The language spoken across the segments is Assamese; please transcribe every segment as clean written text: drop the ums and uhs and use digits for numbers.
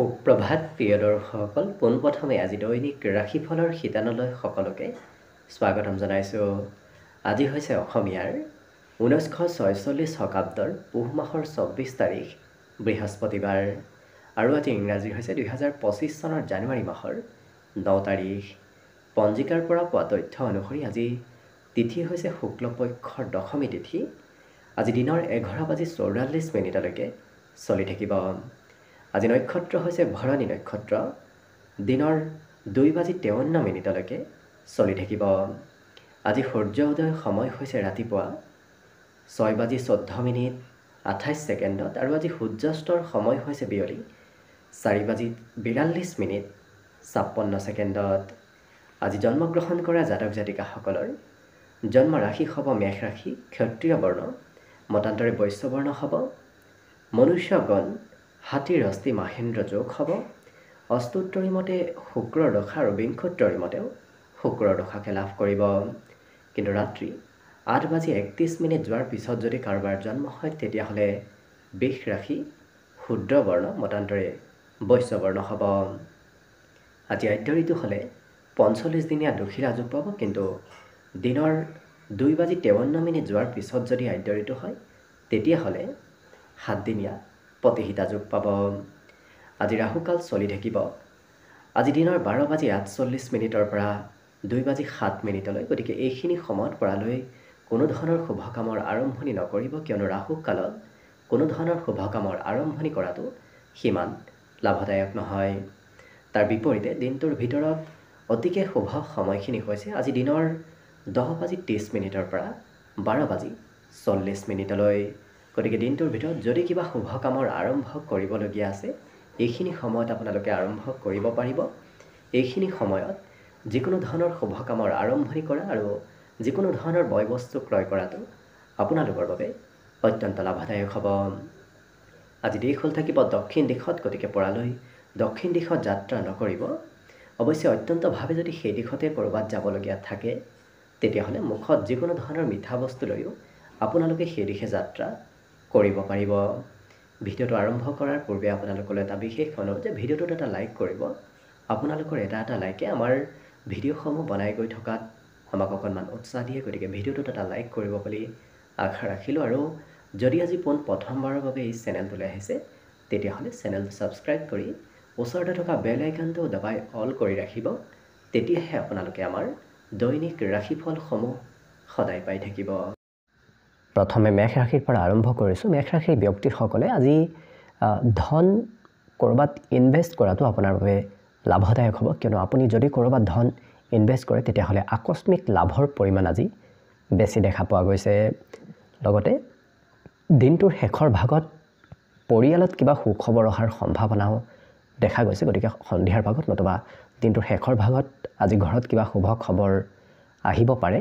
সুপ্ৰভাত প্ৰিয় দৰ্শকসকল, পোনপ্ৰথমে আজি দৈনিক ৰাশিফলৰ শিতানলৈ সকলোকে স্বাগতম জনাইছোঁ। আজি হৈছে অসমীয়াৰ 1946 শকাব্দৰ পুহ মাহৰ 24 তাৰিখ বৃহস্পতিবাৰ আৰু আজি ইংৰাজী হৈছে 2025 চনৰ জানুৱাৰী মাহৰ 9 তাৰিখ। পঞ্জিকাৰ পৰা পোৱা তথ্য অনুসৰি আজি তিথি হৈছে শুক্লপক্ষৰ দশমী তিথি। আজি দিনৰ 11:44 চলি থাকিব। আজি নক্ষত্ৰ হৈছে ভৰণী নক্ষত্ৰ, দিনৰ 2:53 চলি থাকিব। আজি সূৰ্য উদয় সময় হৈছে ৰাতিপুৱা 6:14 আৰু আজি সূৰ্যাস্তৰ সময় হৈছে বিয়লি 4:42 আজি জন্মগ্ৰহণ কৰা জাতক জাতিকাসকলৰ জন্ম ৰাশি হ'ব মেষ ৰাশি, ক্ষত্ৰিয় বৰ্ণ, মতান্তৰে বৈশ্য বৰ্ণ হ'ব। মনুষ্যগণ হাতীৰ অস্থি মাহেন্দ্ৰ যোগ হ'ব। অস্তোত্তৰী মতে শুক্ৰৰ দশা আৰু বিংশোত্তৰী মতেও শুক্ৰৰ দশাকে লাভ কৰিব। কিন্তু ৰাত্ৰি 8:31 যোৱাৰ পিছত যদি কাৰোবাৰ জন্ম হয় তেতিয়াহ'লে বৃষ ৰাশি, শূদ্ৰ বৰ্ণ, মতান্তৰে বৈশ্য বৰ্ণ হ'ব। আজি আদ্য ঋতু হ'লে 45 দিনীয়া দক্ষিণা যোগ পাব, কিন্তু দিনৰ 2:53 যোৱাৰ পিছত যদি আদ্য ঋতু হয় তেতিয়াহ'লে 7 দিনীয়া প্ৰতিহিতা যোগ পাব। আজি ৰাহুকাল চলি থাকিব। আজি দিনৰ 12:48 পৰা 2:07 গতিকে এইখিনি সময়ত পৰালৈ কোনো ধৰণৰ শুভ কামৰ আৰম্ভণি নকৰিব, কিয়নো ৰাহুকালত কোনো ধৰণৰ শুভ কামৰ আৰম্ভণি কৰাটো সিমান লাভদায়ক নহয়। তাৰ বিপৰীতে দিনটোৰ ভিতৰত অতিকে শুভ সময়খিনি হৈছে আজি দিনৰ 10:30 পৰা 12:40 গতিকে দিনটোৰ ভিতৰত যদি কিবা শুভ কামৰ আৰম্ভ কৰিবলগীয়া আছে এইখিনি সময়ত আপোনালোকে আৰম্ভ কৰিব পাৰিব। এইখিনি সময়ত যিকোনো ধৰণৰ শুভ কামৰ আৰম্ভণি কৰা আৰু যিকোনো ধৰণৰ বয় বস্তু ক্ৰয় কৰাটো আপোনালোকৰ বাবে অত্যন্ত লাভদায়ক হ'ব। আজি দেশ হ'ল থাকিব দক্ষিণ দিশত, গতিকে পৰালৈ দক্ষিণ দিশত যাত্ৰা নকৰিব। অৱশ্যে অত্যন্তভাৱে যদি সেই দিশতে ক'ৰবাত যাবলগীয়া থাকে তেতিয়াহ'লে মুখত যিকোনো ধৰণৰ মিঠা বস্তু লৈও আপোনালোকে সেই দিশে যাত্ৰা কৰিব পাৰিব। ভিডিঅ'টো আৰম্ভ কৰাৰ পূৰ্বে আপোনালোকলৈ এটা বিশেষ অনুৰোধ যে ভিডিঅ'টোত এটা লাইক কৰিব। আপোনালোকৰ এটা লাইকে আমাৰ ভিডিঅ'সমূহ বনাই গৈ থকাত আমাক অকণমান উৎসাহ দিয়ে, গতিকে ভিডিঅ'টোত এটা লাইক কৰিব বুলি আশা ৰাখিলোঁ। আৰু যদি আজি প্ৰথমবাৰৰ বাবে এই চেনেলটোলৈ আহিছে তেতিয়াহ'লে চেনেলটো ছাবস্ক্ৰাইব কৰি ওচৰতে থকা বেল আইকনটো দবাই অল কৰি ৰাখিব। তেতিয়াহে আপোনালোকে আমাৰ দৈনিক ৰাশিফলসমূহ সদায় পাই থাকিব। প্ৰথমে মেষ ৰাশিৰ পৰা আৰম্ভ কৰিছোঁ। মেষ ৰাশিৰ ব্যক্তিসকলে আজি ধন ক'ৰবাত ইনভেষ্ট কৰাটো আপোনাৰ বাবে লাভদায়ক হ'ব, কিয়নো আপুনি যদি ক'ৰবাত ধন ইনভেষ্ট কৰে তেতিয়াহ'লে আকস্মিক লাভৰ পৰিমাণ আজি বেছি দেখা পোৱা গৈছে। লগতে দিনটোৰ শেষৰ ভাগত পৰিয়ালত কিবা সুখবৰ অহাৰ সম্ভাৱনাও দেখা গৈছে, গতিকে সন্ধিয়াৰ ভাগত নতুবা দিনটোৰ শেষৰ ভাগত আজি ঘৰত কিবা শুভ খবৰ আহিব পাৰে।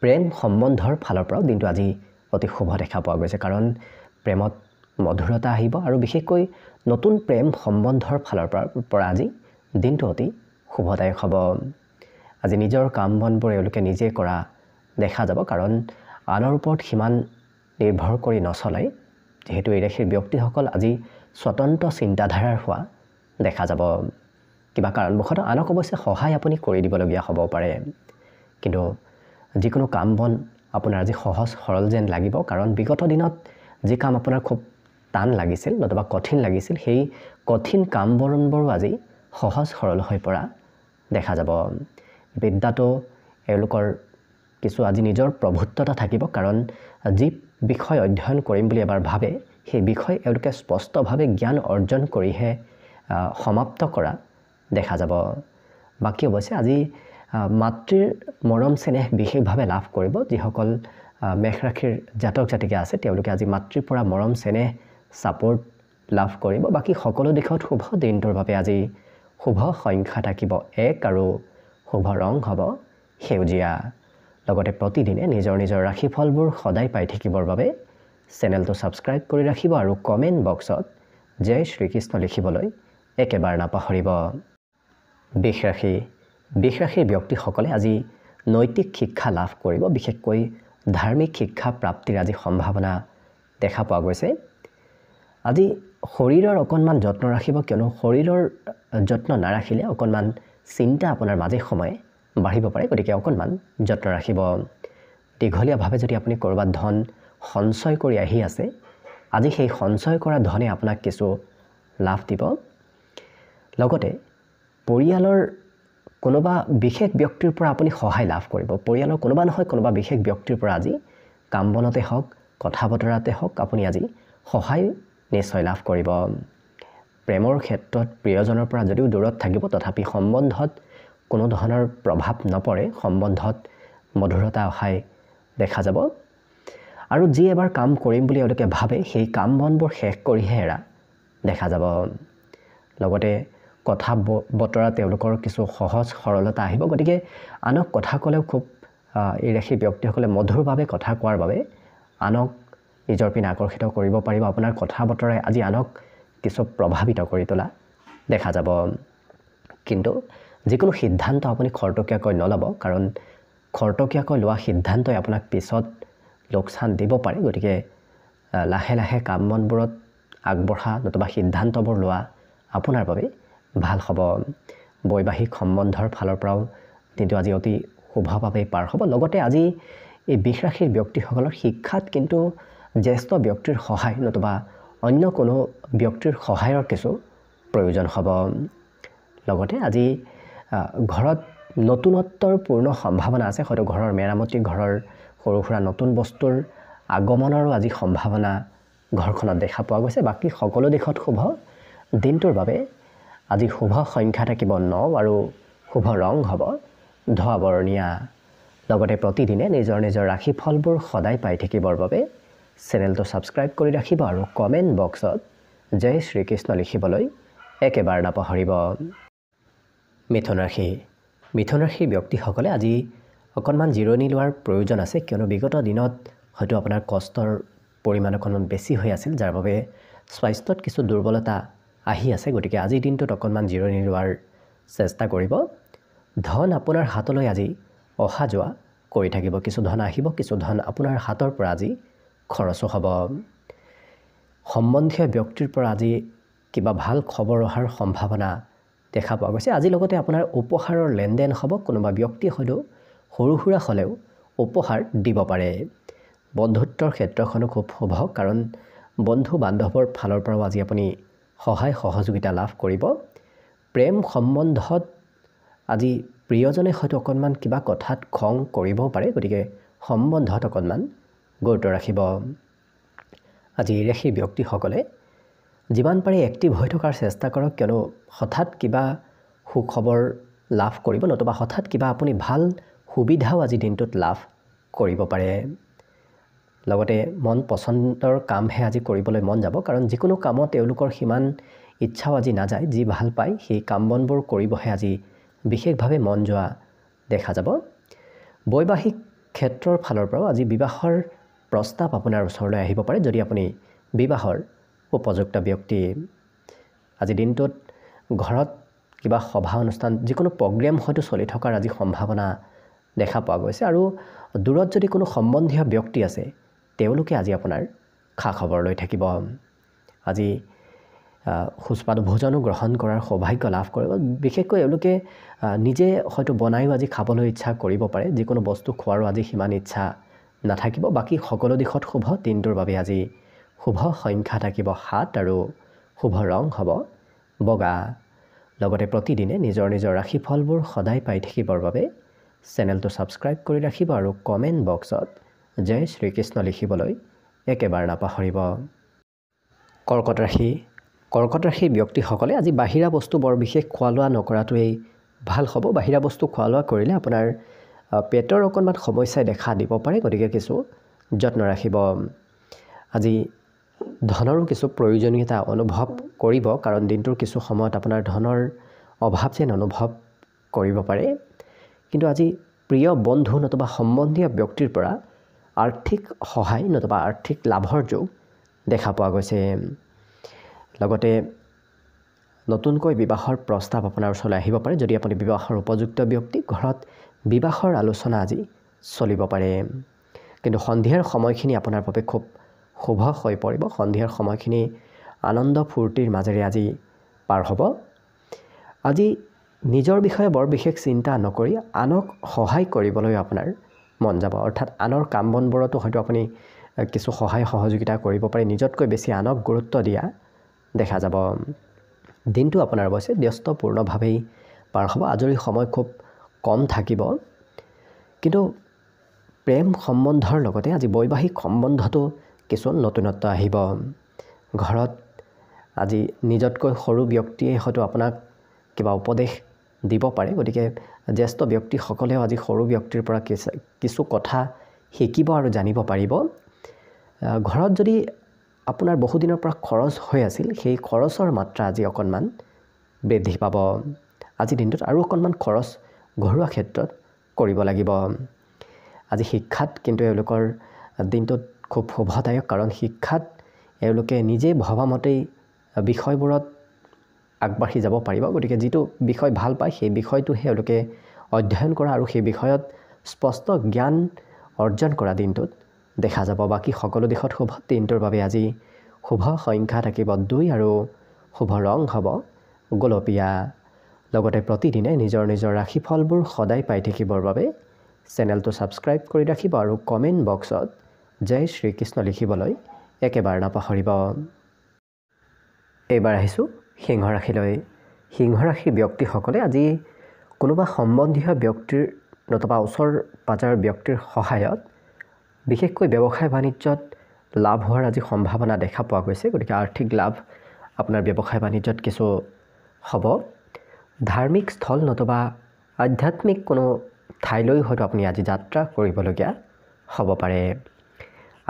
প্ৰেম সম্বন্ধৰ ফালৰ পৰাও দিনটো আজি অতি শুভ দেখা পোৱা গৈছে, কাৰণ প্ৰেমত মধুৰতা আহিব আৰু বিশেষকৈ নতুন প্ৰেম সম্বন্ধৰ ফালৰ পৰা আজি দিনটো অতি শুভদায়ক হ'ব। আজি নিজৰ কাম বনবোৰ এওঁলোকে নিজে কৰা দেখা যাব, কাৰণ আনৰ ওপৰত সিমান নিৰ্ভৰ কৰি নচলাই। যিহেতু এই ৰাশিৰ ব্যক্তিসকল আজি স্বতন্ত্ৰ চিন্তাধাৰাৰ হোৱা দেখা যাব। কিবা কাৰণবশতঃ আনক অৱশ্যে সহায় আপুনি কৰি দিবলগীয়া হ'ব পাৰে, কিন্তু যিকোনো কাম বন আপোনাৰ আজি সহজ সৰল যেন লাগিব, কাৰণ বিগত দিনত যি কাম আপোনাৰ খুব টান লাগিছিল নতুবা কঠিন লাগিছিল সেই কঠিন কাম বনবোৰো আজি সহজ সৰল হৈ পৰা দেখা যাব। বিদ্যাটো এওঁলোকৰ কিছু আজি নিজৰ প্ৰভুত্বতা থাকিব, কাৰণ যি বিষয় অধ্যয়ন কৰিম বুলি এবাৰ ভাবে সেই বিষয় এওঁলোকে স্পষ্টভাৱে জ্ঞান অৰ্জন কৰিহে সমাপ্ত কৰা দেখা যাব। বাকী অৱশ্যে আজি মাতৃৰ মৰম চেনেহ বিশেষভাৱে লাভ কৰিব। যিসকল মেষ ৰাশিৰ জাতক জাতিকা আছে তেওঁলোকে আজি মাতৃৰ পৰা মৰম চেনেহ ছাপোৰ্ট লাভ কৰিব। বাকী সকলো দিশত শুভ। দিনটোৰ বাবে আজি শুভ সংখ্যা থাকিব 1 আৰু শুভ ৰং হ'ব সেউজীয়া। লগতে প্ৰতিদিনে নিজৰ নিজৰ ৰাশিফলবোৰ সদায় পাই থাকিবৰ বাবে চেনেলটো ছাবস্ক্ৰাইব কৰি ৰাখিব আৰু কমেণ্ট বক্সত জয় শ্ৰীকৃষ্ণ লিখিবলৈ একেবাৰে নাপাহৰিব। বৃষ ৰাশিৰ ব্যক্তিসকলে আজি নৈতিক শিক্ষা লাভ কৰিব। বিশেষকৈ ধাৰ্মিক শিক্ষা প্ৰাপ্তিৰ আজি সম্ভাৱনা দেখা পোৱা গৈছে। আজি শৰীৰৰ অকণমান যত্ন ৰাখিব, কিয়নো শৰীৰৰ যত্ন নাৰাখিলে অকণমান চিন্তা আপোনাৰ মাজে সময়ে বাঢ়িব পাৰে। গতিকে অকণমান যত্ন ৰাখিব। দীঘলীয়াভাৱে যদি আপুনি ক'ৰবাত ধন সঞ্চয় কৰি আহি আছে, আজি সেই সঞ্চয় কৰা ধনে আপোনাক কিছু লাভ দিব। লগতে পৰিয়ালৰ কোনোবা বিশেষ ব্যক্তিৰ পৰা আপুনি সহায় লাভ কৰিব। পৰিয়ালৰ কোনোবা নহয় কোনোবা বিশেষ ব্যক্তিৰ পৰা আজি কাম বনতে হওক, কথা বতৰাতে হওক, আপুনি আজি সহায় নিশ্চয় লাভ কৰিব। প্ৰেমৰ ক্ষেত্ৰত প্ৰিয়জনৰ পৰা যদিও দূৰত থাকিব, তথাপি সম্বন্ধত কোনো ধৰণৰ প্ৰভাৱ নপৰে, সম্বন্ধত মধুৰতা অহাই দেখা যাব। আৰু যি এবাৰ কাম কৰিম বুলি এওঁলোকে ভাবে, সেই কাম বনবোৰ শেষ কৰিহে এৰা দেখা যাব। লগতে কথা বতৰা তেওঁলোকৰ কিছু সহজ সৰলতা আহিব। গতিকে আনক কথা ক'লেও খুব এই ৰাশিৰ ব্যক্তিসকলে মধুৰভাৱে কথা কোৱাৰ বাবে আনক নিজৰ পিনে আকৰ্ষিত কৰিব পাৰিব। আপোনাৰ কথা বতৰাই আজি আনক কিছু প্ৰভাৱিত কৰি তোলা দেখা যাব। কিন্তু যিকোনো সিদ্ধান্ত আপুনি খৰতকীয়াকৈ নল'ব, কাৰণ খৰতকীয়াকৈ লোৱা সিদ্ধান্তই আপোনাক পিছত লোকচান দিব পাৰে। গতিকে লাহে লাহে কাম বনবোৰত আগবঢ়া নতুবা সিদ্ধান্তবোৰ লোৱা আপোনাৰ বাবে ভাল হ'ব। বৈবাহিক সম্বন্ধৰ ফালৰ পৰাও কিন্তু আজি অতি শুভভাৱে পাৰ হ'ব। লগতে আজি এই বৃষ ৰাশিৰ ব্যক্তিসকলৰ শিক্ষাত কিন্তু জ্যেষ্ঠ ব্যক্তিৰ সহায় নতুবা অন্য কোনো ব্যক্তিৰ সহায়ৰ কিছু প্ৰয়োজন হ'ব। লগতে আজি ঘৰত নতুনত্বৰ পূৰ্ণ সম্ভাৱনা আছে। হয়তো ঘৰৰ মেৰামতি, ঘৰৰ সৰু সুৰা নতুন বস্তুৰ আগমনৰো আজি সম্ভাৱনা ঘৰখনত দেখা পোৱা গৈছে। বাকী সকলো দিশত শুভ। দিনটোৰ বাবে আজি শুভ সংখ্যা থাকিব 9 আৰু শুভ ৰং হ'ব ধোঁৱা বৰণীয়া। লগতে প্ৰতিদিনে নিজৰ নিজৰ ৰাশিফলবোৰ সদায় পাই থাকিবৰ বাবে চেনেলটো ছাবস্ক্ৰাইব কৰি ৰাখিব আৰু কমেণ্ট বক্সত জয় শ্ৰীকৃষ্ণ লিখিবলৈ একেবাৰে নাপাহৰিব। মিথুন ৰাশি। মিথুন ৰাশিৰ ব্যক্তিসকলে আজি অকণমান জিৰণি লোৱাৰ প্ৰয়োজন আছে, কিয়নো বিগত দিনত হয়তো আপোনাৰ কষ্টৰ পৰিমাণ অকণমান বেছি হৈ আছিল, যাৰ বাবে স্বাস্থ্যত কিছু দুৰ্বলতা আহি আছে। গতিকে আজিৰ দিনটোত অকণমান জিৰণি লোৱাৰ চেষ্টা কৰিব। ধন আপোনাৰ হাতলৈ আজি অহা যোৱা কৰি থাকিব। কিছু ধন আহিব, কিছু ধন আপোনাৰ হাতৰ পৰা আজি খৰচো হ'ব। সম্বন্ধীয় ব্যক্তিৰ পৰা আজি কিবা ভাল খবৰ অহাৰ সম্ভাৱনা দেখা পোৱা গৈছে। আজি লগতে আপোনাৰ উপহাৰৰ লেনদেন হ'ব। কোনোবা ব্যক্তিয়ে হয়তো সৰু সুৰা হ'লেও উপহাৰ দিব পাৰে। বন্ধুত্বৰ ক্ষেত্ৰখনো খুব শুভ, কাৰণ বন্ধু বান্ধৱৰ ফালৰ পৰাও আজি আপুনি সহায় সহযোগিতা লাভ কৰিব। প্ৰেম সম্বন্ধত আজি প্ৰিয়জনে হয়তো অকণমান কিবা কথাত খং কৰিবও পাৰে। গতিকে সম্বন্ধত অকণমান গুৰুত্ব ৰাখিব। আজি এই ৰাশিৰ ব্যক্তিসকলে যিমান পাৰে এক্টিভ হৈ থকাৰ চেষ্টা কৰক, কিয়নো হঠাৎ কিবা সুখবৰ লাভ কৰিব নতুবা হঠাৎ কিবা আপুনি ভাল সুবিধাও আজি দিনটোত লাভ কৰিব পাৰে। লগতে মন পচন্দৰ কামহে আজি কৰিবলৈ মন যাব, কাৰণ যিকোনো কামত তেওঁলোকৰ সিমান ইচ্ছাও আজি নাযায়। যি ভাল পায় সেই কাম বনবোৰ কৰিবহে আজি বিশেষভাৱে মন যোৱা দেখা যাব। বৈবাহিক ক্ষেত্ৰৰ ফালৰ পৰাও আজি বিবাহৰ প্ৰস্তাৱ আপোনাৰ ওচৰলৈ আহিব পাৰে, যদি আপুনি বিবাহৰ উপযুক্ত ব্যক্তি। আজি দিনটোত ঘৰত কিবা সভা অনুষ্ঠান, যিকোনো প্ৰগ্ৰেম হয়তো চলি থকাৰ আজি সম্ভাৱনা দেখা পোৱা গৈছে। আৰু দূৰত যদি কোনো সম্বন্ধীয় ব্যক্তি আছে, তেওঁলোকে আজি আপোনাৰ খা খবৰ লৈ থাকিব। আজি সুস্বাদু ভোজনো গ্ৰহণ কৰাৰ সৌভাগ্য লাভ কৰিব। বিশেষকৈ এওঁলোকে নিজে হয়তো বনায়ো আজি খাবলৈ ইচ্ছা কৰিব পাৰে। যিকোনো বস্তু খোৱাৰো আজি সিমান ইচ্ছা নাথাকিব। বাকী সকলো দিশত শুভ। দিনটোৰ বাবে আজি শুভ সংখ্যা থাকিব 7 আৰু শুভ ৰং হ'ব বগা। লগতে প্ৰতিদিনে নিজৰ নিজৰ ৰাশিফলবোৰ সদায় পাই থাকিবৰ বাবে চেনেলটো ছাবস্ক্ৰাইব কৰি ৰাখিব আৰু কমেণ্ট বক্সত জয় শ্ৰীকৃষ্ণ লিখিবলৈ একেবাৰে নাপাহৰিব। কৰ্কট ৰাশি। কৰ্কট ৰাশিৰ ব্যক্তিসকলে আজি বাহিৰা বস্তু বৰ বিশেষ খোৱা লোৱা নকৰাটোৱেই ভাল হ'ব। বাহিৰা বস্তু খোৱা লোৱা কৰিলে আপোনাৰ পেটৰ অকণমান সমস্যাই দেখা দিব পাৰে। গতিকে কিছু যত্ন ৰাখিব। আজি ধনৰো কিছু প্ৰয়োজনীয়তা অনুভৱ কৰিব, কাৰণ দিনটোৰ কিছু সময়ত আপোনাৰ ধনৰ অভাৱ যেন অনুভৱ কৰিব পাৰে। কিন্তু আজি প্ৰিয় বন্ধু নতুবা সম্বন্ধীয় ব্যক্তিৰ পৰা আৰ্থিক সহায় নতুবা আৰ্থিক লাভৰ যোগ দেখা পোৱা গৈছে। লগতে নতুনকৈ বিবাহৰ প্ৰস্তাৱ আপোনাৰ ওচৰলৈ আহিব পাৰে। যদি আপুনি বিবাহৰ উপযুক্ত ব্যক্তি, ঘৰত বিবাহৰ আলোচনা আজি চলিব পাৰে। কিন্তু সন্ধিয়াৰ সময়খিনি আপোনাৰ বাবে খুব শুভ হৈ পৰিব। সন্ধিয়াৰ সময়খিনি আনন্দ ফূৰ্তিৰ মাজেৰে আজি পাৰ হ'ব। আজি নিজৰ বিষয়ে বৰ বিশেষ চিন্তা নকৰি আনক সহায় কৰিবলৈ আপোনাৰ মন যাব, অৰ্থাৎ আনৰ কাম বনবোৰতো হয়তো আপুনি কিছু সহায় সহযোগিতা কৰিব পাৰে, নিজতকৈ বেছি আনক গুৰুত্ব দিয়া দেখা যাব। দিনটো আপোনাৰ অৱশ্যে ব্যস্তপূৰ্ণভাৱেই পাৰ হ'ব, আজৰি সময় খুব কম থাকিব। কিন্তু প্ৰেম সম্বন্ধৰ লগতে আজি বৈবাহিক সম্বন্ধতো কিছু নতুনত্ব আহিব। ঘৰত আজি নিজতকৈ সৰু ব্যক্তিয়ে হয়তো আপোনাক কিবা উপদেশ দিব পাৰে, গতিকে জ্যেষ্ঠ ব্যক্তিসকলেও আজি সৰু ব্যক্তিৰ পৰা কিছু কথা শিকিব আৰু জানিব পাৰিব। ঘৰত যদি আপোনাৰ বহুদিনৰ পৰা খৰচ হৈ আছিল, সেই খৰচৰ মাত্ৰা আজি অকণমান বৃদ্ধি পাব। আজি দিনটোত আৰু অকণমান খৰচ ঘৰুৱা ক্ষেত্ৰত কৰিব লাগিব। আজি শিক্ষাত কিন্তু এওঁলোকৰ দিনটোত খুব শুভদায়ক, কাৰণ শিক্ষাত এওঁলোকে নিজে ভবামতেই বিষয়বোৰত আগবাঢ়ি যাব পাৰিব। গতিকে যিটো বিষয় ভাল পায় সেই বিষয়টোহে এওঁলোকে অধ্যয়ন কৰা আৰু সেই বিষয়ত স্পষ্ট জ্ঞান অৰ্জন কৰা দিনটোত দেখা যাব। বাকী সকলো দিশত শুভ। দিনটোৰ বাবে আজি শুভ সংখ্যা থাকিব 2 আৰু শুভ ৰং হ'ব গোলপীয়া। লগতে প্ৰতিদিনে নিজৰ নিজৰ ৰাশিফলবোৰ সদায় পাই থাকিবৰ বাবে চেনেলটো ছাবস্ক্ৰাইব কৰি ৰাখিব আৰু কমেণ্ট বক্সত জয় শ্ৰীকৃষ্ণ লিখিবলৈ একেবাৰে নাপাহৰিব। এইবাৰ আহিছোঁ সিংহ ৰাশিলৈ। সিংহ ৰাশিৰ ব্যক্তিসকলে আজি কোনোবা সম্বন্ধীয় ব্যক্তিৰ নতুবা ওচৰ পাজৰৰ ব্যক্তিৰ সহায়ত বিশেষকৈ ব্যৱসায় বাণিজ্যত লাভ হোৱাৰ আজি সম্ভাৱনা দেখা পোৱা গৈছে। গতিকে আৰ্থিক লাভ আপোনাৰ ব্যৱসায় বাণিজ্যত কিছু হ'ব। ধাৰ্মিক স্থল নতুবা আধ্যাত্মিক কোনো ঠাইলৈ হয়তো আপুনি আজি যাত্ৰা কৰিবলগীয়া হ'ব পাৰে।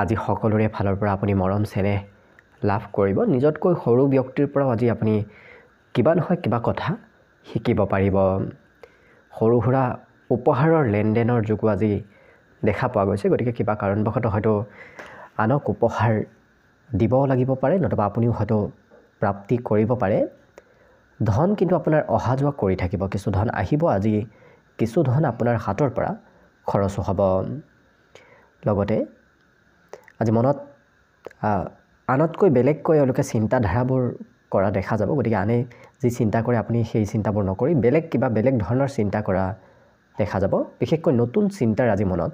আজি সকলোৰে ফালৰ পৰা আপুনি মৰম চেনেহ লাভ কৰিব। নিজতকৈ সৰু ব্যক্তিৰ পৰাও আজি আপুনি কিবা নহয় কিবা কথা শিকিব পাৰিব। সৰু সুৰা উপহাৰৰ লেনদেনৰ যোগো আজি দেখা পোৱা গৈছে। গতিকে কিবা কাৰণবশতঃ হয়তো আনক উপহাৰ দিব লাগিব পাৰে, নতুবা আপুনিও হয়তো প্ৰাপ্তি কৰিব পাৰে। ধন কিন্তু আপোনাৰ অহা যোৱা কৰি থাকিব, কিছু ধন আহিব আজি, কিছু ধন আপোনাৰ হাতৰ পৰা খৰচো হ'ব। লগতে আজি মনত আনতকৈ বেলেগকৈ এওঁলোকে চিন্তাধাৰাবোৰ কৰা দেখা যাব। গতিকে আনে যি চিন্তা কৰে আপুনি সেই চিন্তাবোৰ নকৰি বেলেগ ধৰণৰ চিন্তা কৰা দেখা যাব। বিশেষকৈ নতুন চিন্তাৰ আজি মনত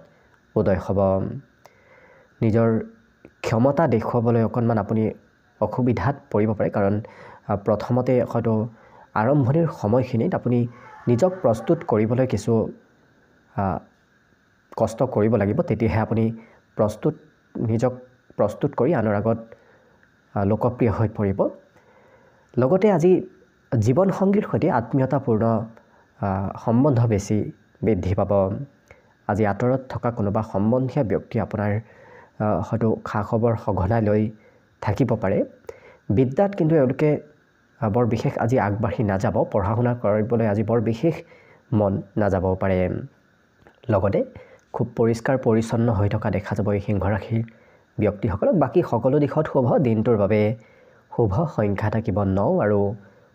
উদয় হ'ব। নিজৰ ক্ষমতা দেখুৱাবলৈ অকণমান আপুনি অসুবিধাত পৰিব পাৰে, কাৰণ প্ৰথমতে হয়তো আৰম্ভণিৰ সময়খিনিত আপুনি নিজক প্ৰস্তুত কৰিবলৈ কিছু কষ্ট কৰিব লাগিব। তেতিয়াহে আপুনি নিজক প্ৰস্তুত কৰি আনৰ আগত লোকপ্ৰিয় হৈ পৰিব। লগতে আজি জীৱনসংগীৰ সৈতে আত্মীয়তাপূৰ্ণ সম্বন্ধ বেছি বৃদ্ধি পাব। আজি আঁতৰত থকা কোনোবা সম্বন্ধীয় ব্যক্তি আপোনাৰ হয়তো খা খবৰ সঘনাই লৈ থাকিব পাৰে। বিদ্যাত কিন্তু এওঁলোকে বৰ বিশেষ আজি আগবাঢ়ি নাযাব, পঢ়া শুনা কৰিবলৈ আজি বৰ বিশেষ মন নাযাবও পাৰে। লগতে খুব পৰিষ্কাৰ পৰিচ্ছন্ন হৈ থকা দেখা যাব এই সিংহ ৰাশিৰ ব্যক্তিসকলক। বাকী সকলো দিশত শুভ। দিনটোৰ বাবে শুভ সংখ্যা থাকিব 9 আৰু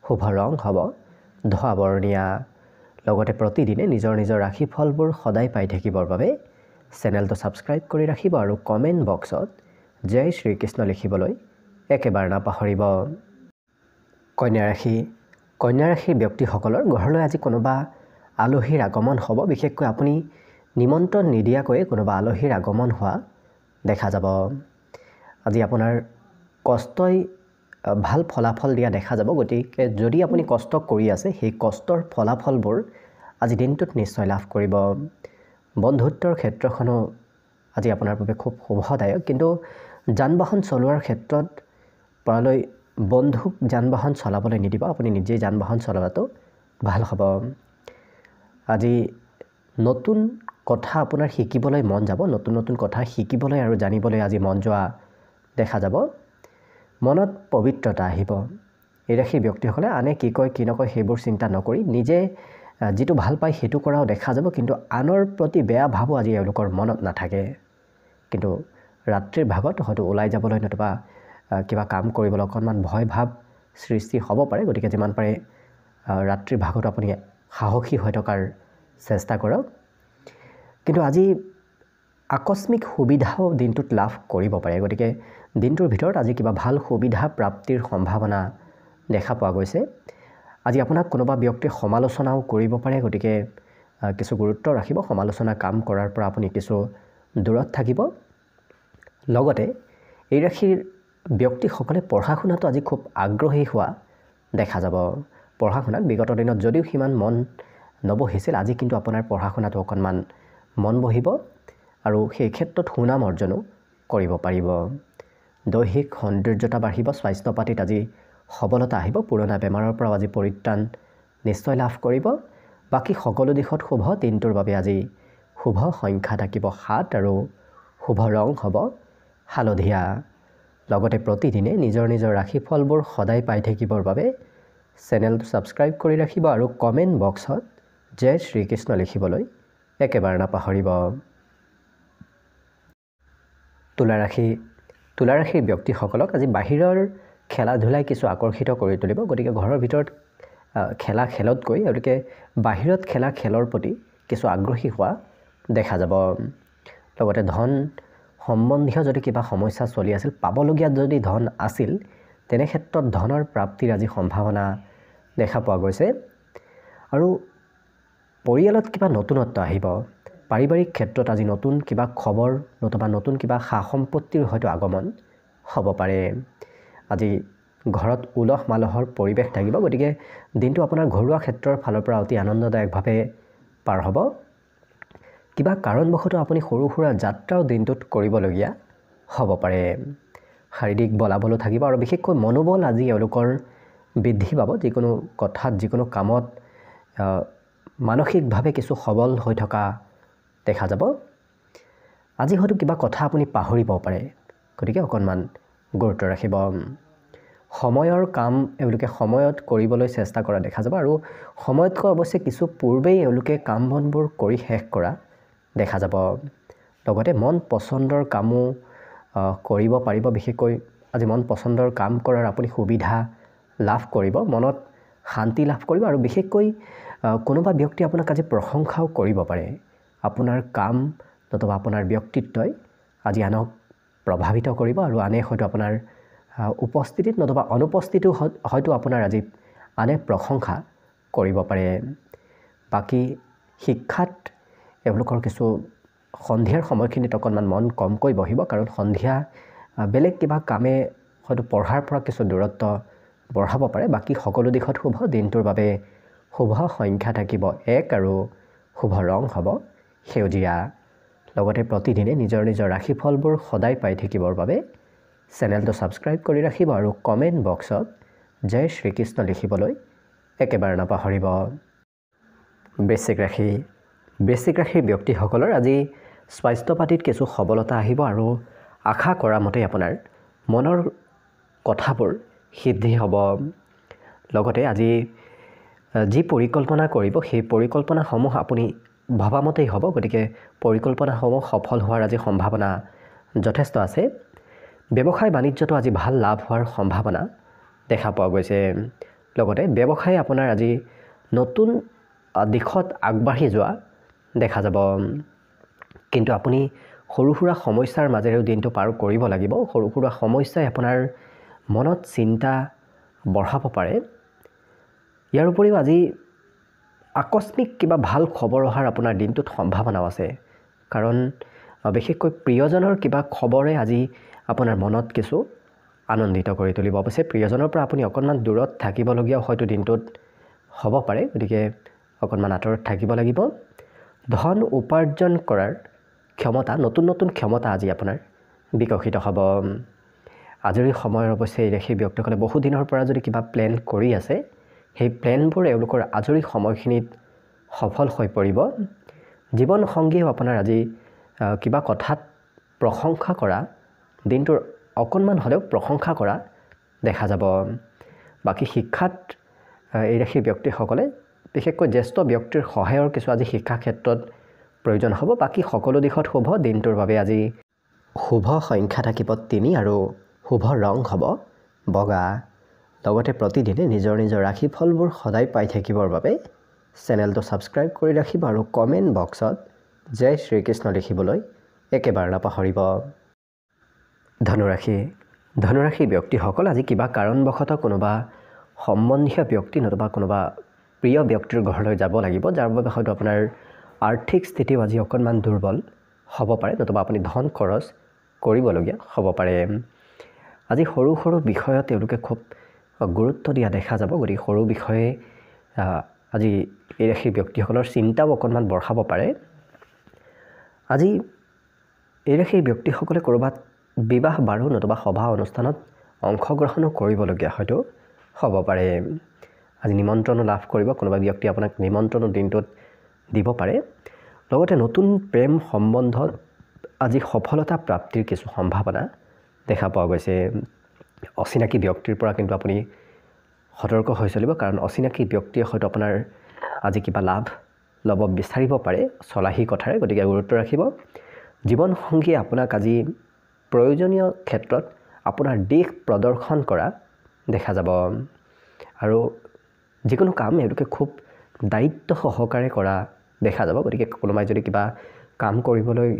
শুভ ৰং হ'ব ধোঁৱা বৰণীয়া। লগতে প্ৰতিদিনে নিজৰ নিজৰ ৰাশিফলবোৰ সদায় পাই থাকিবৰ বাবে চেনেলটো ছাবস্ক্ৰাইব কৰি ৰাখিব আৰু কমেণ্ট বক্সত জয় শ্ৰীকৃষ্ণ লিখিবলৈ একেবাৰে নাপাহৰিব। কন্যা ৰাশি। কন্যা ৰাশিৰ ব্যক্তিসকলৰ ঘৰলৈ আজি কোনোবা আলহীৰ আগমন হ'ব। বিশেষকৈ আপুনি নিমন্ত্ৰণ নিদিয়াকৈয়ে কোনোবা আলহীৰ আগমন হোৱা দেখা যাব। আজি আপোনাৰ কষ্টই ভাল ফলাফল দিয়া দেখা যাব। গতিকে যদি আপুনি কষ্ট কৰি আছে সেই কষ্টৰ ফলাফলবোৰ আজি দিনটোত নিশ্চয় লাভ কৰিব। বন্ধুত্বৰ ক্ষেত্ৰখনো আজি আপোনাৰ বাবে খুব শুভদায়ক, কিন্তু যান বাহন চলোৱাৰ ক্ষেত্ৰত পৰালৈ বন্ধুক যান বাহন চলাবলৈ নিদিব, আপুনি নিজেই যান বাহন চলোৱাটো ভাল হ'ব। আজি নতুন কথা আপোনাৰ শিকিবলৈ মন যাব, নতুন কথা শিকিবলৈ আৰু জানিবলৈ আজি মন যোৱা দেখা যাব। মনত পবিত্ৰতা আহিব। এই ৰাশিৰ ব্যক্তিসকলে আনে কি কয় কি নকয় সেইবোৰ চিন্তা নকৰি নিজে যিটো ভাল পায় সেইটো কৰাও দেখা যাব, কিন্তু আনৰ প্ৰতি বেয়া ভাবো আজি এওঁলোকৰ মনত নাথাকে। কিন্তু ৰাত্ৰিৰ ভাগত হয়তো ওলাই যাবলৈ নতুবা কিবা কাম কৰিবলৈ অকণমান ভয় ভাৱ সৃষ্টি হ'ব পাৰে। গতিকে যিমান পাৰে ৰাত্ৰিৰ ভাগত আপুনি সাহসী হৈ থকাৰ চেষ্টা কৰক। কিন্তু আজি আকস্মিক সুবিধাও দিনটোত লাভ কৰিব পাৰে। গতিকে দিনটোৰ ভিতৰত আজি কিবা ভাল সুবিধা প্ৰাপ্তিৰ সম্ভাৱনা দেখা পোৱা গৈছে। আজি আপোনাক কোনোবা ব্যক্তিয়ে সমালোচনাও কৰিব পাৰে, গতিকে কিছু গুৰুত্ব ৰাখিব। সমালোচনা কাম কৰাৰ পৰা আপুনি কিছু দূৰত থাকিব। লগতে এই ৰাশিৰ ব্যক্তিসকলে পঢ়া শুনাটো আজি খুব আগ্ৰহী হোৱা দেখা যাব। পঢ়া শুনাত বিগত দিনত যদিও সিমান মন নবহিছিল, আজি কিন্তু আপোনাৰ পঢ়া শুনাটো অকণমান মন বহিব আৰু সেই ক্ষেত্ৰত সুনাম অৰ্জনো কৰিব পাৰিব। দৈহিক সৌন্দৰ্যতা বাঢ়িব। স্বাস্থ্য পাতিত আজি সবলতা আহিব। পুৰণা বেমাৰৰ পৰাও আজি পৰিত্ৰাণ নিশ্চয় লাভ কৰিব। বাকী সকলো দিশত শুভ। দিনটোৰ বাবে আজি শুভ সংখ্যা থাকিব 7 আৰু শুভ ৰং হ'ব হালধীয়া। লগতে প্ৰতিদিনে নিজৰ নিজৰ ৰাশিফলবোৰ সদায় পাই থাকিবৰ বাবে চেনেলটো ছাবস্ক্ৰাইব কৰি ৰাখিব আৰু কমেণ্ট বক্সত জয় শ্ৰীকৃষ্ণ লিখিবলৈ একেবাৰে নাপাহৰিব। তুলা ৰাশিৰ ব্যক্তিসকলক আজি বাহিৰৰ খেলা ধূলাই কিছু আকৰ্ষিত কৰি তুলিব। গতিকে ঘৰৰ ভিতৰত খেলতকৈ এওঁলোকে বাহিৰত খেলা খেলৰ প্ৰতি কিছু আগ্ৰহী হোৱা দেখা যাব। লগতে ধন সম্বন্ধীয় যদি কিবা সমস্যা চলি আছিল, পাবলগীয়া যদি ধন আছিল, তেনে ক্ষেত্ৰত ধনৰ প্ৰাপ্তিৰ আজি সম্ভাৱনা দেখা পোৱা গৈছে। আৰু পৰিয়ালত কিবা নতুনত্ব আহিব। পাৰিবাৰিক ক্ষেত্ৰত আজি নতুন কিবা খবৰ নতুবা নতুন কিবা সা সম্পত্তিৰ হয়তো আগমন হ'ব পাৰে। আজি ঘৰত উলহ মালহৰ পৰিৱেশ থাকিব। গতিকে দিনটো আপোনাৰ ঘৰুৱা ক্ষেত্ৰৰ ফালৰ পৰা অতি আনন্দদায়কভাৱে পাৰ হ'ব। কিবা কাৰণবশতঃ আপুনি সৰু সুৰা যাত্ৰাও দিনটোত কৰিবলগীয়া হ'ব পাৰে। শাৰীৰিক বলাবলো থাকিব আৰু বিশেষকৈ মনোবল আজি এওঁলোকৰ বৃদ্ধি পাব। যিকোনো কথাত যিকোনো কামত মানসিকভাৱে কিছু সবল হৈ থকা দেখা যাব। আজি হয়তো কিবা কথা আপুনি পাহৰিব পাৰে, গতিকে অকণমান গুৰুত্ব ৰাখিব। সময়ৰ কাম এওঁলোকে সময়ত কৰিবলৈ চেষ্টা কৰা দেখা যাব আৰু সময়তকৈ অৱশ্যে কিছু পূৰ্বেই এওঁলোকে কাম বনবোৰ কৰি শেষ কৰা দেখা যাব। লগতে মন পচন্দৰ কামো কৰিব পাৰিব। বিশেষকৈ আজি মন পচন্দৰ কাম কৰাৰ আপুনি সুবিধা লাভ কৰিব। মনত শান্তি লাভ কৰিব আৰু বিশেষকৈ কোনোবা ব্যক্তি আপোনাক আজি প্ৰশংসাও কৰিব পাৰে। আপোনাৰ কাম নতুবা আপোনাৰ ব্যক্তিত্বই আজি আনক প্ৰভাৱিত কৰিব আৰু আনে হয়তো আপোনাৰ উপস্থিতিত নতুবা অনুপস্থিতিও হয়তো আপোনাৰ আজি আনে প্ৰশংসা কৰিব পাৰে। বাকী শিক্ষাত এওঁলোকৰ কিছু সন্ধিয়াৰ সময়খিনিত অকণমান মন কমকৈ বহিব, কাৰণ সন্ধিয়া বেলেগ কিবা কামে হয়তো পঢ়াৰ পৰা কিছু দূৰত্ব বঢ়াব পাৰে। বাকী সকলো দিশত শুভ। দিনটোৰ বাবে শুভ সংখ্যা থাকিব 1 আৰু শুভ ৰং হ'ব সেউজীয়া। লগতে প্ৰতিদিনে নিজৰ নিজৰ ৰাশিফলবোৰ সদায় পাই থাকিবৰ বাবে চেনেলটো ছাবস্ক্ৰাইব কৰি ৰাখিব আৰু কমেণ্ট বক্সত জয় শ্ৰীকৃষ্ণ লিখিবলৈ একেবাৰে নাপাহৰিব। বৃশ্চিক ৰাশিৰ ব্যক্তিসকলৰ আজি স্বাস্থ্য পাতিত কিছু সবলতা আহিব আৰু আশা কৰা মতে আপোনাৰ মনৰ কথাবোৰ সিদ্ধি হ'ব। লগতে আজি যি পৰিকল্পনা কৰিব সেই পৰিকল্পনাসমূহ আপুনি ভবামতেই হ'ব। গতিকে পৰিকল্পনাসমূহ সফল হোৱাৰ আজি সম্ভাৱনা যথেষ্ট আছে। ব্যৱসায় বাণিজ্যটো আজি ভাল লাভ হোৱাৰ সম্ভাৱনা দেখা পোৱা গৈছে। লগতে ব্যৱসায় আপোনাৰ আজি নতুন দিশত আগবাঢ়ি যোৱা দেখা যাব। কিন্তু আপুনি সৰু সুৰা সমস্যাৰ মাজেৰেও দিনটো পাৰ কৰিব লাগিব। সৰু সুৰা সমস্যাই আপোনাৰ মনত চিন্তা বঢ়াব পাৰে। ইয়াৰ উপৰিও আজি আকস্মিক কিবা ভাল খবৰ অহাৰ আপোনাৰ দিনটোত সম্ভাৱনাও আছে, কাৰণ বিশেষকৈ প্ৰিয়জনৰ কিবা খবৰে আজি আপোনাৰ মনত কিছু আনন্দিত কৰি তুলিব। অৱশ্যে প্ৰিয়জনৰ পৰা আপুনি অকণমান দূৰত থাকিবলগীয়াও হয়তো দিনটোত হ'ব পাৰে, গতিকে অকণমান আঁতৰত থাকিব লাগিব। ধন উপাৰ্জন কৰাৰ ক্ষমতা, নতুন নতুন ক্ষমতা আজি আপোনাৰ বিকশিত হ'ব। আজৰি সময়ৰ অৱশ্যে এই ৰাশিৰ ব্যক্তিসকলে বহুদিনৰ পৰা যদি কিবা প্লেন কৰি আছে, সেই প্লেনবোৰ এওঁলোকৰ আজৰি সময়খিনিত সফল হৈ পৰিব। জীৱন সংগীয়েও আপোনাৰ আজি কিবা কথাত প্ৰশংসা কৰা, দিনটোৰ অকণমান হ'লেও প্ৰশংসা কৰা দেখা যাব। বাকী শিক্ষাত এই ৰাশিৰ ব্যক্তিসকলে বিশেষকৈ জ্যেষ্ঠ ব্যক্তিৰ সহায়ৰ কিছু আজি শিক্ষা ক্ষেত্ৰত প্ৰয়োজন হ'ব। বাকী সকলো দিশত শুভ। দিনটোৰ বাবে আজি শুভ সংখ্যা থাকিব 3 আৰু শুভ ৰং হ'ব বগা। লগতে প্ৰতিদিনে নিজৰ নিজৰ ৰাশিফলবোৰ সদায় পাই থাকিবৰ বাবে চেনেলটো ছাবস্ক্ৰাইব কৰি ৰাখিব আৰু কমেণ্ট বক্সত জয় শ্ৰীকৃষ্ণ লিখিবলৈ একেবাৰে নাপাহৰিব। ধনুৰাশি ধনুৰাশিৰ ব্যক্তিসকল আজি কিবা কাৰণবশতঃ কোনোবা সম্বন্ধীয় ব্যক্তি নতুবা কোনোবা প্ৰিয় ব্যক্তিৰ ঘৰলৈ যাব লাগিব, যাৰ বাবে হয়তো আপোনাৰ আৰ্থিক স্থিতিও আজি অকণমান দুৰ্বল হ'ব পাৰে, নতুবা আপুনি ধন খৰচ কৰিবলগীয়া হ'ব পাৰে। আজি সৰু সৰু বিষয়ত তেওঁলোকে খুব গুৰুত্ব দিয়া দেখা যাব, গতিকে সৰু বিষয়ে আজি এই ৰাশিৰ ব্যক্তিসকলৰ চিন্তাও অকণমান বঢ়াব পাৰে। আজি এই ৰাশিৰ ব্যক্তিসকলে ক'ৰবাত বিবাহ বাৰু নতুবা সভা অনুষ্ঠানত অংশগ্ৰহণো কৰিবলগীয়া হয়তো হ'ব পাৰে। আজি নিমন্ত্ৰণো লাভ কৰিব, কোনোবা ব্যক্তি আপোনাক নিমন্ত্ৰণো দিনটোত দিব পাৰে। লগতে নতুন প্ৰেম সম্বন্ধত আজি সফলতা প্ৰাপ্তিৰ কিছু সম্ভাৱনা দেখা পোৱা গৈছে। অচিনাকি ব্যক্তিৰ পৰা কিন্তু আপুনি সতৰ্ক হৈ চলিব, কাৰণ অচিনাকি ব্যক্তিয়ে হয়তো আপোনাৰ আজি কিবা লাভ ল'ব বিচাৰিব পাৰে চলাহী কথাৰে, গতিকে গুৰুত্ব ৰাখিব। জীৱনসংগীয়ে আপোনাক আজি প্ৰয়োজনীয় ক্ষেত্ৰত আপোনাৰ দিশ প্ৰদৰ্শন কৰা দেখা যাব, আৰু যিকোনো কাম এওঁলোকে খুব দায়িত্ব সহকাৰে কৰা দেখা যাব। গতিকে কোনোবাই যদি কিবা কাম কৰিবলৈ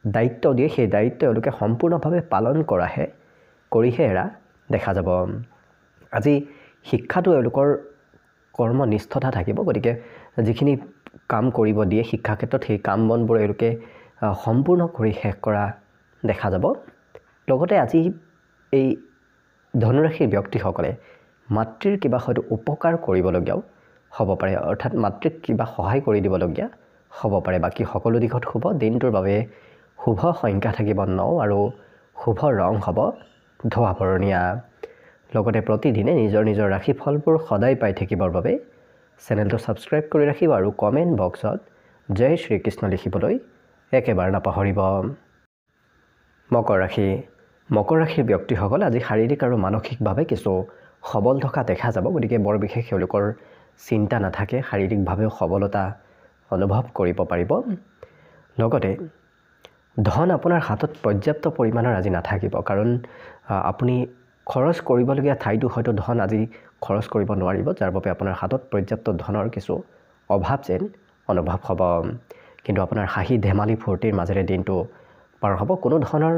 দায়িত্ব দিয়ে, সেই দায়িত্ব এওঁলোকে সম্পূৰ্ণভাৱে পালন কৰিহে এৰা দেখা যাব। আজি শিক্ষাটো এওঁলোকৰ কৰ্মনিষ্ঠতা থাকিব, গতিকে যিখিনি কাম কৰিব দিয়ে শিক্ষা ক্ষেত্ৰত সেই কাম বনবোৰ এওঁলোকে সম্পূৰ্ণ কৰি শেষ কৰা দেখা যাব। লগতে আজি এই ধনুৰাশিৰ ব্যক্তিসকলে মাতৃৰ কিবা হয়তো উপকাৰ কৰিবলগীয়াও হ'ব পাৰে, অৰ্থাৎ মাতৃক কিবা সহায় কৰি দিবলগীয়া হ'ব পাৰে। বাকী সকলো দিশত শুভ। দিনটোৰ বাবে শুভ সংখ্যা থাকিব 9 আৰু শুভ ৰং হ'ব ধোঁৱা বৰণীয়া। লগতে প্ৰতিদিনে নিজৰ নিজৰ ৰাশিফলবোৰ সদায় পাই থাকিবৰ বাবে চেনেলটো ছাবস্ক্ৰাইব কৰি ৰাখিব আৰু কমেণ্ট বক্সত জয় শ্ৰীকৃষ্ণ লিখিবলৈ একেবাৰে নাপাহৰিব। মকৰ ৰাশি। মকৰ ৰাশিৰ ব্যক্তিসকল আজি শাৰীৰিক আৰু মানসিকভাৱে কিছু সবল থকা দেখা যাব, গতিকে বৰ বিশেষ তেওঁলোকৰ চিন্তা নাথাকে, শাৰীৰিকভাৱেও সবলতা অনুভৱ কৰিব পাৰিব। লগতে ধন আপোনাৰ হাতত পৰ্যাপ্ত পৰিমাণৰ আজি নাথাকিব, কাৰণ আপুনি খৰচ কৰিবলগীয়া ঠাইতো হয়তো ধন আজি খৰচ কৰিব নোৱাৰিব, যাৰ বাবে আপোনাৰ হাতত পৰ্যাপ্ত ধনৰ কিছু অভাৱ যেন অনুভৱ হ'ব। কিন্তু আপোনাৰ হাঁহি ধেমালি ফূৰ্তিৰ মাজেৰে দিনটো পাৰ হ'ব। কোনো ধৰণৰ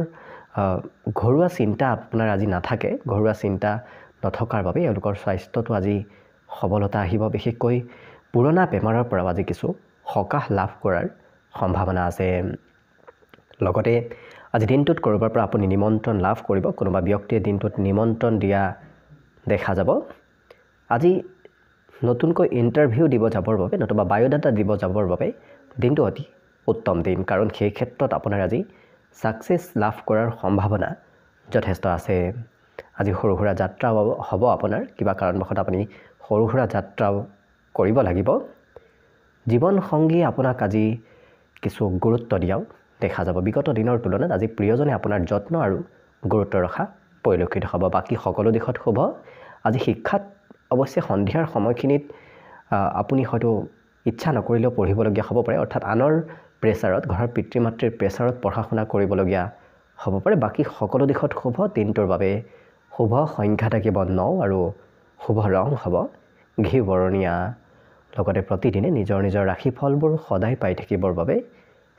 ঘৰুৱা চিন্তা আপোনাৰ আজি নাথাকে, ঘৰুৱা চিন্তা নথকাৰ বাবে এওঁলোকৰ স্বাস্থ্যটো আজি সবলতা আহিব। বিশেষকৈ পুৰণা বেমাৰৰ পৰা আজি কিছু সকাহ লাভ কৰাৰ সম্ভাৱনা আছে। লগতে আজি দিনটোত ক'ৰবাৰ পৰা আপুনি নিমন্ত্ৰণ লাভ কৰিব, কোনোবা ব্যক্তিয়ে দিনটোত নিমন্ত্ৰণ দিয়া দেখা যাব। আজি নতুনকৈ ইণ্টাৰভিউ দিব যাবৰ বাবে নতুবা বায়'ডাটা দিব যাবৰ বাবে দিনটো অতি উত্তম দিন, কাৰণ সেই ক্ষেত্ৰত আপোনাৰ আজি ছাকচেছ লাভ কৰাৰ সম্ভাৱনা যথেষ্ট আছে। আজি সৰু সুৰা যাত্ৰা হ'ব আপোনাৰ, কিবা কাৰণবশত আপুনি সৰু সুৰা যাত্ৰাও কৰিব লাগিব। জীৱনসংগীয়ে আপোনাক আজি কিছু গুৰুত্ব দিয়াও দেখা যাব। বিগত দিনৰ তুলনাত আজি প্ৰিয়জনে আপোনাৰ যত্ন আৰু গুৰুত্ব ৰখা পৰিলক্ষিত হ'ব। বাকী সকলো দিশত শুভ। আজি শিক্ষাত অৱশ্যে সন্ধিয়াৰ সময়খিনিত আপুনি হয়তো ইচ্ছা নকৰিলেও পঢ়িবলগীয়া হ'ব পাৰে, অৰ্থাৎ আনৰ প্ৰেছাৰত, ঘৰৰ পিতৃ মাতৃৰ প্ৰেছাৰত পঢ়া শুনা কৰিবলগীয়া হ'ব পাৰে। বাকী সকলো দিশত শুভ। দিনটোৰ বাবে শুভ সংখ্যা থাকিব 9 আৰু শুভ ৰং হ'ব ঘিউ বৰণীয়া। লগতে প্ৰতিদিনে নিজৰ নিজৰ ৰাশিফলবোৰ সদায় পাই থাকিবৰ বাবে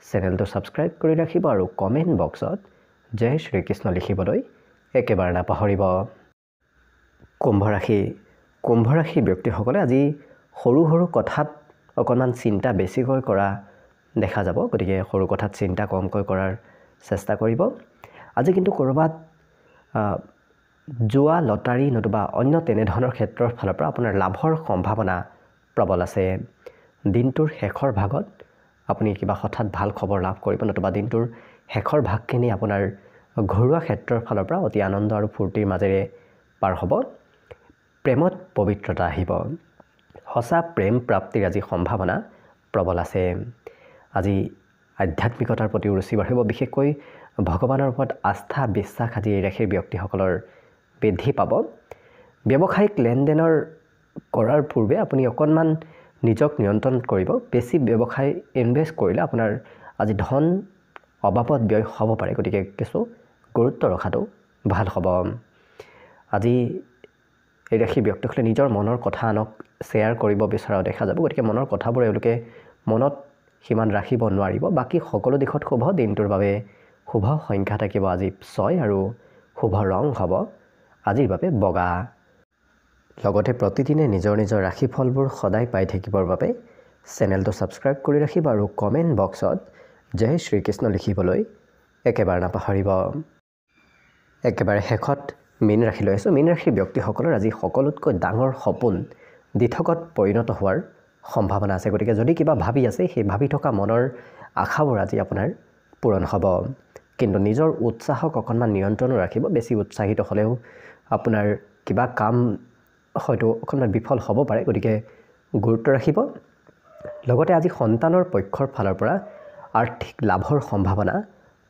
চেনেলটো ছাবস্ক্ৰাইব কৰি ৰাখিব আৰু কমেণ্ট বক্সত জয় শ্ৰীকৃষ্ণ লিখিবলৈ একেবাৰে নাপাহৰিব। কুম্ভ ৰাশি। কুম্ভ ৰাশিৰ ব্যক্তিসকলে আজি সৰু সৰু কথাত অকণমান চিন্তা বেছিকৈ কৰা দেখা যাব, গতিকে সৰু কথাত চিন্তা কমকৈ কৰাৰ চেষ্টা কৰিব। আজি কিন্তু ক'ৰবাত জুৱা লটাৰী নতুবা অন্য তেনেধৰণৰ ক্ষেত্ৰৰ ফালৰ পৰা আপোনাৰ লাভৰ সম্ভাৱনা প্ৰবল আছে। দিনটোৰ শেষৰ ভাগত আপুনি কিবা হঠাৎ ভাল খবৰ লাভ কৰিব, নতুবা দিনটোৰ শেষৰ ভাগখিনি আপোনাৰ ঘৰুৱা ক্ষেত্ৰৰ ফালৰ পৰা অতি আনন্দ আৰু ফূৰ্তিৰ মাজেৰে পাৰ হ'ব। প্ৰেমত পবিত্ৰতা আহিব। সঁচা প্ৰেম প্ৰাপ্তিৰ আজি সম্ভাৱনা প্ৰবল আছে। আজি আধ্যাত্মিকতাৰ প্ৰতি ৰুচি বাঢ়িব, বিশেষকৈ ভগৱানৰ ওপৰত আস্থা বিশ্বাস আজি এই ৰাশিৰ ব্যক্তিসকলৰ বৃদ্ধি পাব। ব্যৱসায়িক লেনদেনৰ কৰাৰ পূৰ্বে আপুনি অকণমান নিজক নিয়ন্ত্ৰণ কৰিব। বেছি ব্যৱসায় ইনভেষ্ট কৰিলে আপোনাৰ আজি ধন অবাবত ব্যয় হ'ব পাৰে, গতিকে কিছু গুৰুত্ব ৰখাটো ভাল হ'ব। আজি এই ৰাশিৰ ব্যক্তিসকলে নিজৰ মনৰ কথা আনক শ্বেয়াৰ কৰিব বিচৰাও দেখা যাব, গতিকে মনৰ কথাবোৰ এওঁলোকে মনত সিমান ৰাখিব নোৱাৰিব। বাকী সকলো দিশত শুভ। দিনটোৰ বাবে শুভ সংখ্যা থাকিব আজি 6 আৰু শুভ ৰং হ'ব আজিৰ বাবে বগা। লগতে প্ৰতিদিনে নিজৰ নিজৰ ৰাশিফলবোৰ সদায় পাই থাকিবৰ বাবে চেনেলটো ছাবস্ক্ৰাইব কৰি ৰাখিব আৰু কমেণ্ট বক্সত জয় শ্ৰীকৃষ্ণ লিখিবলৈ একেবাৰে নাপাহৰিব। একেবাৰে শেষত মীন ৰাশি লৈ আছোঁ। মীন ৰাশিৰ ব্যক্তিসকলৰ আজি সকলোতকৈ ডাঙৰ সপোন দিঠকত পৰিণত হোৱাৰ সম্ভাৱনা আছে। গতিকে যদি কিবা ভাবি আছে সেই ভাবি থকা মনৰ আশাবোৰ আজি আপোনাৰ পূৰণ হ'ব। কিন্তু নিজৰ উৎসাহক অকণমান নিয়ন্ত্ৰণো ৰাখিব। বেছি উৎসাহিত হ'লেও আপোনাৰ কিবা কাম হয়তো অকণমান বিফল হ'ব পাৰে, গতিকে গুৰুত্ব ৰাখিব। লগতে আজি সন্তানৰ পক্ষৰ ফালৰ পৰা আৰ্থিক লাভৰ সম্ভাৱনা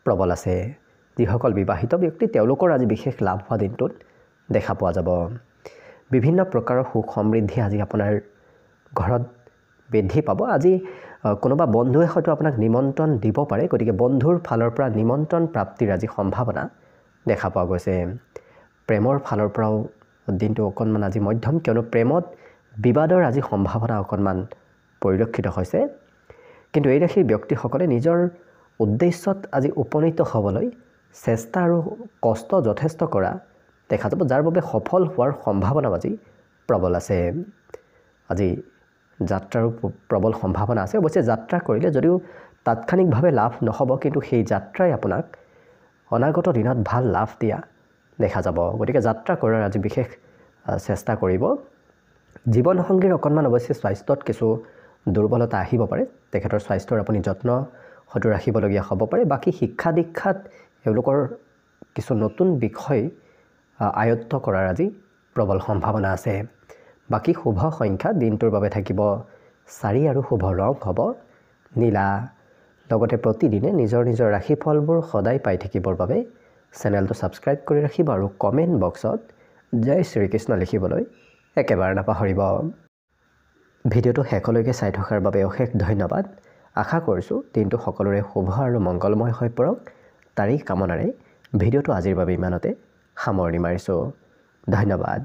প্ৰবল আছে। যিসকল বিবাহিত ব্যক্তি তেওঁলোকৰ আজি বিশেষ লাভ হোৱা দিনটোত দেখা পোৱা যাব। বিভিন্ন প্ৰকাৰৰ সুখ সমৃদ্ধি আজি আপোনাৰ ঘৰত বৃদ্ধি পাব। আজি কোনোবা বন্ধুৱে হয়তো আপোনাক নিমন্ত্ৰণ দিব পাৰে, গতিকে বন্ধুৰ ফালৰ পৰা নিমন্ত্ৰণ প্ৰাপ্তিৰ আজি সম্ভাৱনা দেখা পোৱা গৈছে। প্ৰেমৰ ফালৰ পৰাও দিনটো অকণমান আজি মধ্যম, কিয়নো প্ৰেমত বিবাদৰ আজি সম্ভাৱনা অকণমান পৰিলক্ষিত হৈছে। কিন্তু এই ৰাশিৰ ব্যক্তিসকলে নিজৰ উদ্দেশ্যত আজি উপনীত হ'বলৈ চেষ্টা আৰু কষ্ট যথেষ্ট কৰা দেখা যাব, যাৰ বাবে সফল হোৱাৰ সম্ভাৱনাও আজি প্ৰবল আছে। আজি যাত্ৰাৰো প্ৰবল সম্ভাৱনা আছে। অৱশ্যে যাত্ৰা কৰিলে যদিও তাৎক্ষণিকভাৱে লাভ নহ'ব, কিন্তু সেই যাত্ৰাই আপোনাক অনাগত দিনত ভাল লাভ দিয়া দেখা যাব। গতিকে যাত্ৰা কৰাৰ আজি বিশেষ চেষ্টা কৰিব। জীৱনসংগীৰ অকণমান অৱশ্যে স্বাস্থ্যত কিছু দুৰ্বলতা আহিব পাৰে। তেখেতৰ স্বাস্থ্যৰ আপুনি যত্ন হয়তো ৰাখিবলগীয়া হ'ব পাৰে। বাকী শিক্ষা দীক্ষাত এওঁলোকৰ কিছু নতুন বিষয় আয়ত্ত কৰাৰ আজি প্ৰবল সম্ভাৱনা আছে। বাকী শুভ সংখ্যা দিনটোৰ বাবে থাকিব 4 আৰু শুভ ৰং হ'ব নীলা। লগতে প্ৰতিদিনে নিজৰ নিজৰ ৰাশিফলবোৰ সদায় পাই থাকিবৰ বাবে চেনেলটো ছাবস্ক্ৰাইব কৰি ৰাখিব আৰু কমেণ্ট বক্সত জয় শ্ৰীকৃষ্ণ লিখিবলৈ একেবাৰে নাপাহৰিব। ভিডিঅ'টো শেষলৈকে চাই থকাৰ বাবে অশেষ ধন্যবাদ। আশা কৰিছোঁ দিনটো সকলোৰে শুভ আৰু মংগলময় হৈ পৰক। তাৰেই কামনাৰে ভিডিঅ'টো আজিৰ বাবে ইমানতে সামৰণি মাৰিছোঁ। ধন্যবাদ।